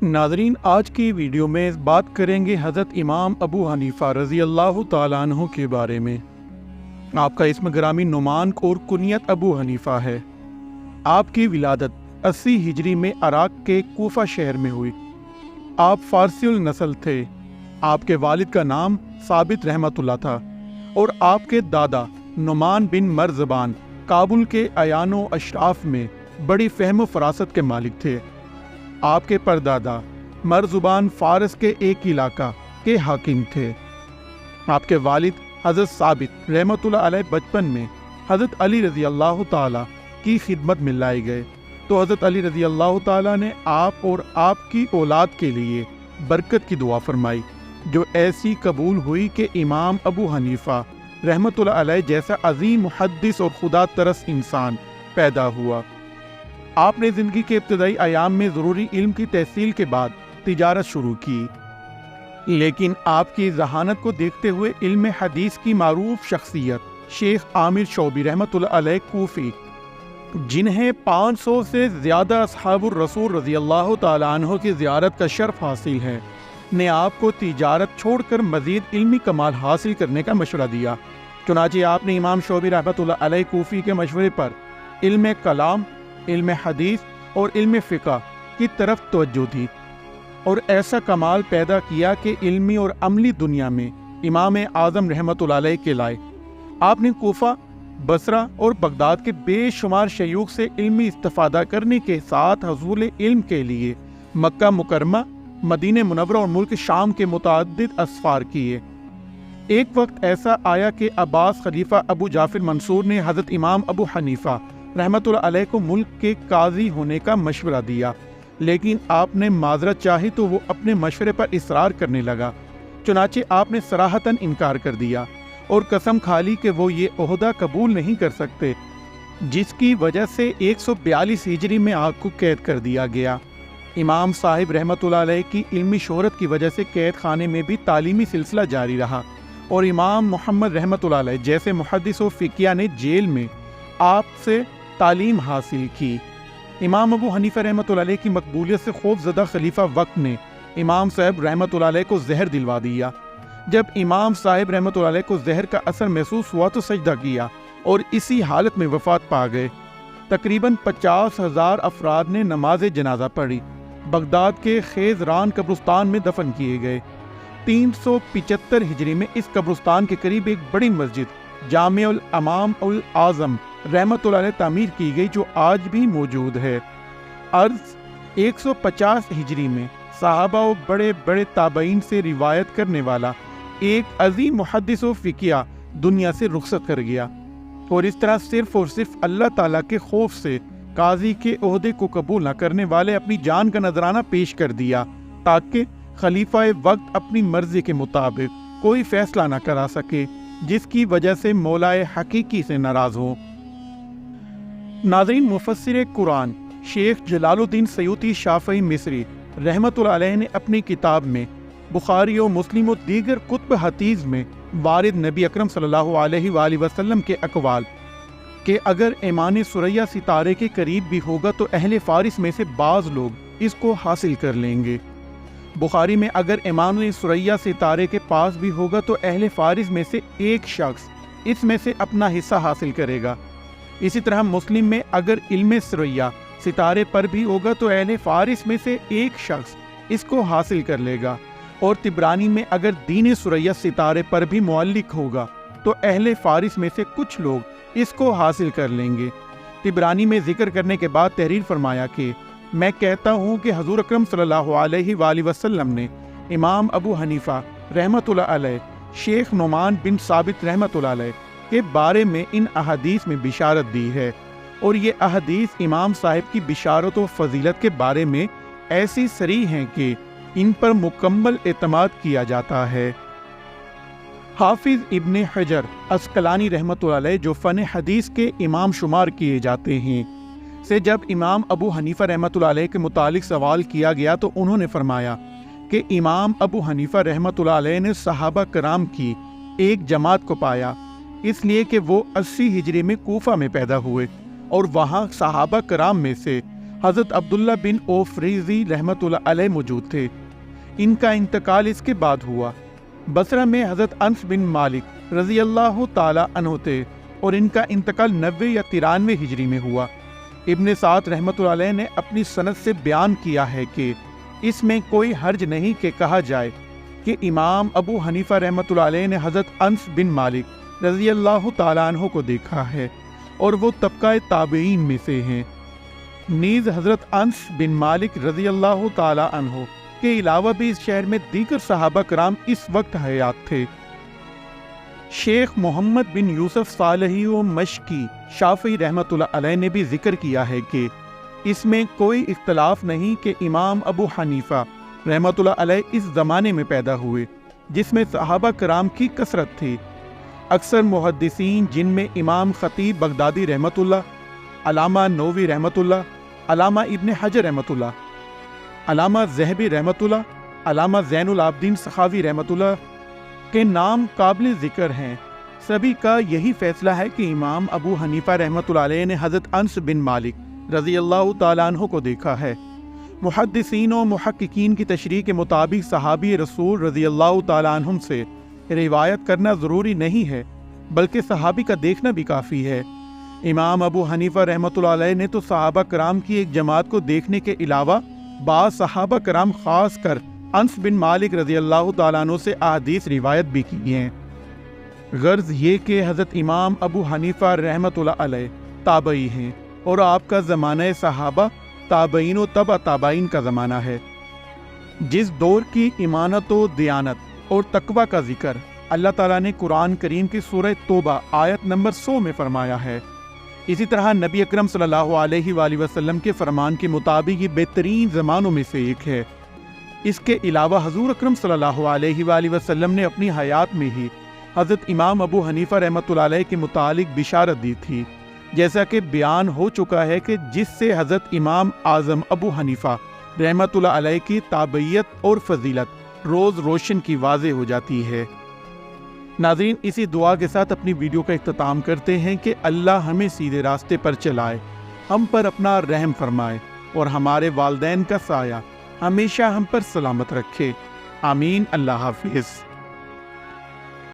ناظرین، آج کی ویڈیو میں بات کریں گے حضرت امام ابو حنیفہ رضی اللہ تعالیٰ عنہ کے بارے میں۔ آپ کا اسم گرامی نعمان اور کنیت ابو حنیفہ ہے۔ آپ کی ولادت 80 ہجری میں عراق کے کوفہ شہر میں ہوئی۔ آپ فارسی النسل تھے۔ آپ کے والد کا نام ثابت رحمۃ اللہ تھا اور آپ کے دادا نعمان بن مرزبان کابل کے اعیان و اشراف میں بڑی فہم و فراست کے مالک تھے۔ آپ کے پردادا مرزبان فارس کے ایک علاقہ کے حاکم تھے۔ آپ کے والد حضرت ثابت رحمۃ اللہ علیہ بچپن میں حضرت علی رضی اللہ تعالیٰ کی خدمت میں لائے گئے تو حضرت علی رضی اللہ تعالیٰ نے آپ اور آپ کی اولاد کے لیے برکت کی دعا فرمائی، جو ایسی قبول ہوئی کہ امام ابو حنیفہ رحمۃ اللہ علیہ جیسا عظیم محدث اور خدا ترس انسان پیدا ہوا۔ آپ نے زندگی کے ابتدائی ایام میں ضروری علم کی تحصیل کے بعد تجارت شروع کی، لیکن آپ کی ذہانت کو دیکھتے ہوئے علم حدیث کی معروف شخصیت شیخ عامر شعبی رحمۃ اللہ علیہ کوفی، جنہیں 500 سے زیادہ اصحاب الرسول رضی اللہ تعالیٰ عنہ کی زیارت کا شرف حاصل ہے، نے آپ کو تجارت چھوڑ کر مزید علمی کمال حاصل کرنے کا مشورہ دیا۔ چنانچہ آپ نے امام شعبی رحمۃ اللہ علیہ کوفی کے مشورے پر علم کلام، علم حدیث اور علم فقہ کی طرف توجہ دی اور ایسا کمال پیدا کیا کہ علمی اور عملی دنیا میں امام اعظم رحمۃ اللہ علیہ کے لائے۔ آپ نے کوفہ، بصرہ اور بغداد کے بے شمار شیوخ سے علمی استفادہ کرنے کے ساتھ حصول علم کے لیے مکہ مکرمہ، مدینہ منورہ اور ملک شام کے متعدد اسفار کیے۔ ایک وقت ایسا آیا کہ عباس خلیفہ ابو جعفر منصور نے حضرت امام ابو حنیفہ رحمۃ اللہ علیہ کو ملک کے قاضی ہونے کا مشورہ دیا، لیکن آپ نے معذرت چاہی تو وہ اپنے مشورے پر اصرار کرنے لگا۔ چنانچہ آپ نے صراحتاً انکار کر دیا اور قسم کھا لی کہ وہ یہ عہدہ قبول نہیں کر سکتے، جس کی وجہ سے 142 ہجری میں آپ کو قید کر دیا گیا۔ امام صاحب رحمۃ اللہ علیہ کی علمی شہرت کی وجہ سے قید خانے میں بھی تعلیمی سلسلہ جاری رہا اور امام محمد رحمۃ اللہ علیہ جیسے محدث و فقیہ نے جیل میں آپ سے تعلیم حاصل کی۔ امام ابو حنیفہ رحمۃ اللہ علیہ کی مقبولیت سے خوف زدہ خلیفہ وقت نے امام صاحب رحمۃ اللہ علیہ کو زہر دلوا دیا۔ جب امام صاحب رحمۃ اللہ علیہ کو زہر کا اثر محسوس ہوا تو سجدہ کیا اور اسی حالت میں وفات پا گئے۔ تقریباً 50,000 افراد نے نماز جنازہ پڑھی۔ بغداد کے خیزران قبرستان میں دفن کیے گئے۔ 375 ہجری میں اس قبرستان کے قریب ایک بڑی مسجد جامع الامام الاعظم رحمۃ اللہ علیہ تعمیر کی گئی، جو آج بھی موجود ہے۔ عرض 150 ہجری میں صحابہ و بڑے بڑے تابعین سے روایت کرنے والا ایک عظیم محدث و فقیہ دنیا سے رخصت کر گیا، اور اس طرح صرف اور صرف اللہ تعالیٰ کے خوف سے قاضی کے عہدے کو قبول نہ کرنے والے اپنی جان کا نذرانہ پیش کر دیا، تاکہ خلیفہ وقت اپنی مرضی کے مطابق کوئی فیصلہ نہ کرا سکے، جس کی وجہ سے مولائے حقیقی سے ناراض ہو۔ ناظرین، مفسر قرآن شیخ جلال الدین سیوطی شافعی مصری رحمۃ اللہ علیہ نے اپنی کتاب میں بخاری و مسلم و دیگر کتب حدیث میں وارد نبی اکرم صلی اللہ علیہ وآلہ وسلم کے اقوال کہ اگر ایمان ثریا ستارے کے قریب بھی ہوگا تو اہل فارس میں سے بعض لوگ اس کو حاصل کر لیں گے۔ بخاری میں اگر ایمان ثریا ستارے کے پاس بھی ہوگا تو اہل فارس میں سے ایک شخص اس میں سے اپنا حصہ حاصل کرے گا۔ اسی طرح مسلم میں اگر علم ثریا ستارے پر بھی ہوگا تو اہل فارس میں سے ایک شخص اس کو حاصل کر لے گا، اور طبرانی میں اگر دین ثریا ستارے پر بھی معلق ہوگا تو اہل فارس میں سے کچھ لوگ اس کو حاصل کر لیں گے۔ طبرانی میں ذکر کرنے کے بعد تحریر فرمایا کہ میں کہتا ہوں کہ حضور اکرم صلی اللہ علیہ وآلہ وسلم نے امام ابو حنیفہ رحمۃ اللہ علیہ، شیخ نعمان بن ثابت رحمۃ اللہ علیہ کے بارے میں ان احادیث میں بشارت دی ہے، اور یہ احادیث امام صاحب کی بشارت و فضیلت کے بارے میں ایسی صریح ہیں کہ ان پر مکمل اعتماد کیا جاتا ہے۔ حافظ ابن حجر عسقلانی رحمۃ اللہ علیہ، جو فن حدیث کے امام شمار کیے جاتے ہیں، سے جب امام ابو حنیفہ رحمۃ اللہ علیہ کے متعلق سوال کیا گیا تو انہوں نے فرمایا کہ امام ابو حنیفہ رحمۃ اللہ علیہ نے صحابہ کرام کی ایک جماعت کو پایا، اس لیے کہ وہ 80 ہجری میں کوفہ میں پیدا ہوئے، اور وہاں صحابہ کرام میں سے حضرت عبداللہ بن اوفریزی رحمۃ اللہ علیہ موجود تھے۔ ان کا انتقال اس کے بعد ہوا۔ بصرہ میں حضرت انس بن مالک رضی اللہ تعالی عنہ تھے اور ان کا انتقال 90 یا 93 ہجری میں ہوا۔ ابن سعد رحمۃ اللہ علیہ نے اپنی سند سے بیان کیا ہے کہ اس میں کوئی حرج نہیں کہ کہا جائے کہ امام ابو حنیفہ رحمۃ اللہ علیہ نے حضرت انس بن مالک رضی اللہ تعالیٰ عنہ کو دیکھا ہے اور وہ طبقہ تابعین میں سے ہیں۔ نیز حضرت انس بن مالک رضی اللہ تعالیٰ عنہ کے علاوہ بھی اس شہر میں دیگر صحابہ کرام اس وقت حیات تھے۔ شیخ محمد بن یوسف صالحی و مشکی شافعی رحمۃ اللہ علیہ نے بھی ذکر کیا ہے کہ اس میں کوئی اختلاف نہیں کہ امام ابو حنیفہ رحمۃ اللہ علیہ اس زمانے میں پیدا ہوئے جس میں صحابہ کرام کی کثرت تھی۔ اکثر محدثین جن میں امام خطیب بغدادی رحمۃ اللہ، علامہ نووی رحمۃ اللہ، علامہ ابن حجر رحمۃ اللہ، علامہ ذہبی رحمۃ اللہ، علامہ زین العابدین سخاوی رحمۃ اللہ کے نام قابل ذکر ہیں۔ سبھی کا یہی فیصلہ ہے کہ امام ابو حنیفہ رحمۃ اللہ علیہ نے حضرت انس بن مالک رضی اللہ تعالیٰ عنہ کو دیکھا ہے۔ محدثین و محققین کی تشریح کے مطابق صحابی رسول رضی اللہ تعالیٰ عنہم سے روایت کرنا ضروری نہیں ہے بلکہ صحابی کا دیکھنا بھی کافی ہے۔ امام ابو حنیفہ رحمۃ اللہ علیہ نے تو صحابہ کرام کی ایک جماعت کو دیکھنے کے علاوہ بعض صحابہ کرام خاص کر انس بن مالک رضی اللہ تعالیٰ عنہ سے احادیث روایت بھی کی ہیں۔ غرض یہ کہ حضرت امام ابو حنیفہ رحمۃ اللہ علیہ تابعی ہیں اور آپ کا زمانہ صحابہ تابعین و تبع تابعین کا زمانہ ہے۔ جس دور کی ایمانت و دیانت اور تقوی کا ذکر اللہ تعالیٰ نے قرآن کریم کی سورہ توبہ آیت نمبر 100 میں فرمایا ہے، اسی طرح نبی اکرم صلی اللہ علیہ وآلہ وسلم کے فرمان کے مطابق یہ بہترین زمانوں میں سے ایک ہے۔ اس کے علاوہ حضور اکرم صلی اللہ علیہ وآلہ وسلم نے اپنی حیات میں ہی حضرت امام ابو حنیفہ رحمۃ اللہ علیہ کے متعلق بشارت دی تھی، جیسا کہ بیان ہو چکا ہے کہ جس سے حضرت امام اعظم ابو حنیفہ رحمۃ اللہ علیہ کی تابعیت اور فضیلت روز روشن کی واضح ہو جاتی ہے۔ ناظرین، اسی دعا کے ساتھ اپنی ویڈیو کا اختتام کرتے ہیں کہ اللہ ہمیں سیدھے راستے پر چلائے، ہم پر اپنا رحم فرمائے اور ہمارے والدین کا سایہ ہمیشہ ہم پر سلامت رکھے۔ آمین۔ اللہ حافظ۔